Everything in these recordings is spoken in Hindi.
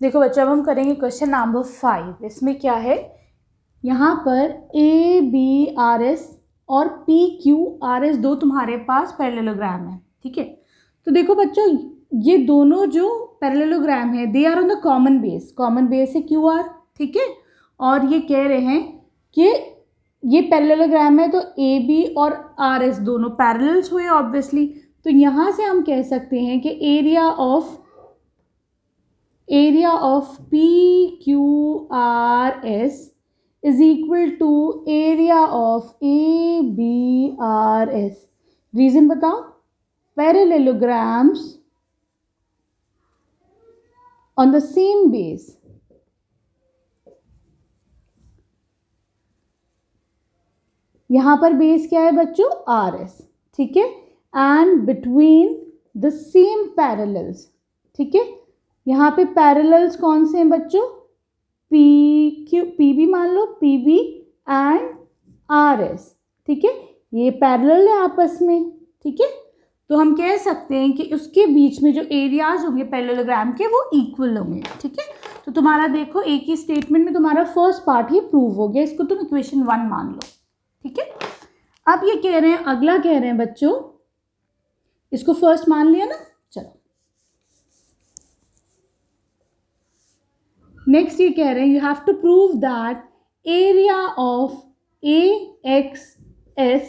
देखो बच्चों, अब हम करेंगे क्वेश्चन नंबर 5। इसमें क्या है, यहाँ पर ABRS और PQRS दो तुम्हारे पास पैरेललोग्राम है, ठीक है। तो देखो बच्चों, ये दोनों जो पैरेललोग्राम है they are on the common base है QR, ठीक है। और ये कह रहे हैं कि ये पैरेललोग्राम है तो AB और RS दोनों पैरेलल्स हुए ऑब्वियसली। तो यहाँ से हम कह सकते हैं कि area of PQRS is equal to area of ABRS। Reason बताओ। Parallelograms on the same base, यहां पर बेस क्या है बच्चों, RS, ठीक है। And between the same parallels, ठीक है। यहाँ पे पैरेलल्स कौन से हैं बच्चों, PB मान लो, PB एंड RS, ठीक है। ये पैरेलल है आपस में, ठीक है। तो हम कह सकते हैं कि उसके बीच में जो एरियाज होंगे पैरेललोग्राम के वो इक्वल होंगे, ठीक है। तो तुम्हारा देखो एक ही स्टेटमेंट में तुम्हारा फर्स्ट पार्ट ही प्रूव हो गया, इसको तुम इक्वेशन 1 मान लो, ठीक है। अब ये कह रहे हैं, अगला कह रहे हैं बच्चों, इसको फर्स्ट मान लिया ना, चलो नेक्स्ट ये कह रहे हैं you have to prove that area of AXS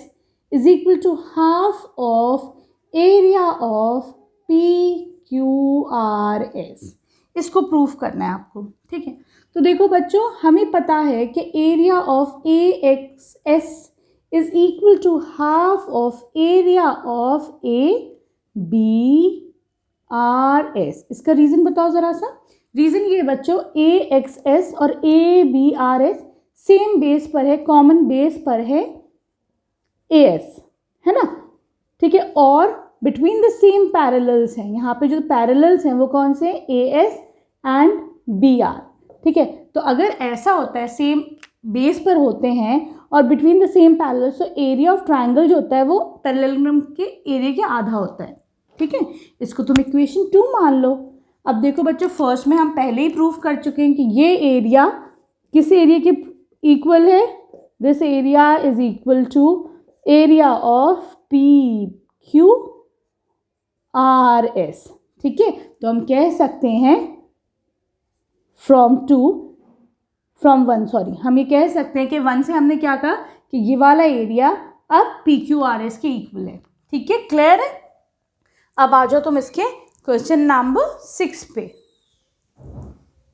is equal to half of area of PQRS। इसको प्रूव करना है आपको, ठीक है। तो देखो बच्चों, हमें पता है कि area of AXS is equal to half of area of ABRS। इसका रीज़न बताओ ज़रा सा। रीज़न ये बच्चों, AXS और ABRS सेम बेस पर है, कॉमन बेस पर है AS, है ना, ठीक है। और बिटवीन द सेम पैरेलल्स हैं, यहाँ पे जो पैरेलल्स हैं वो कौन से हैं, AS एंड BR, ठीक है। तो अगर ऐसा होता है, सेम बेस पर होते हैं और बिटवीन द सेम पैरेलल्स, तो एरिया ऑफ ट्राइंगल जो होता है वो पैरेललोग्राम के एरिया के आधा होता है, ठीक है। इसको तुम इक्वेशन 2 मान लो। अब देखो बच्चों, फर्स्ट में हम पहले ही प्रूव कर चुके हैं कि ये एरिया किस एरिया के इक्वल है, this area is equal to area of PQRS, ठीक है। तो हम कह सकते हैं हम ये कह सकते हैं कि 1 से हमने क्या कहा कि ये वाला एरिया अब PQRS के इक्वल है, ठीक है। क्लियर है। अब आ जाओ तुम इसके क्वेश्चन नंबर 6 पे।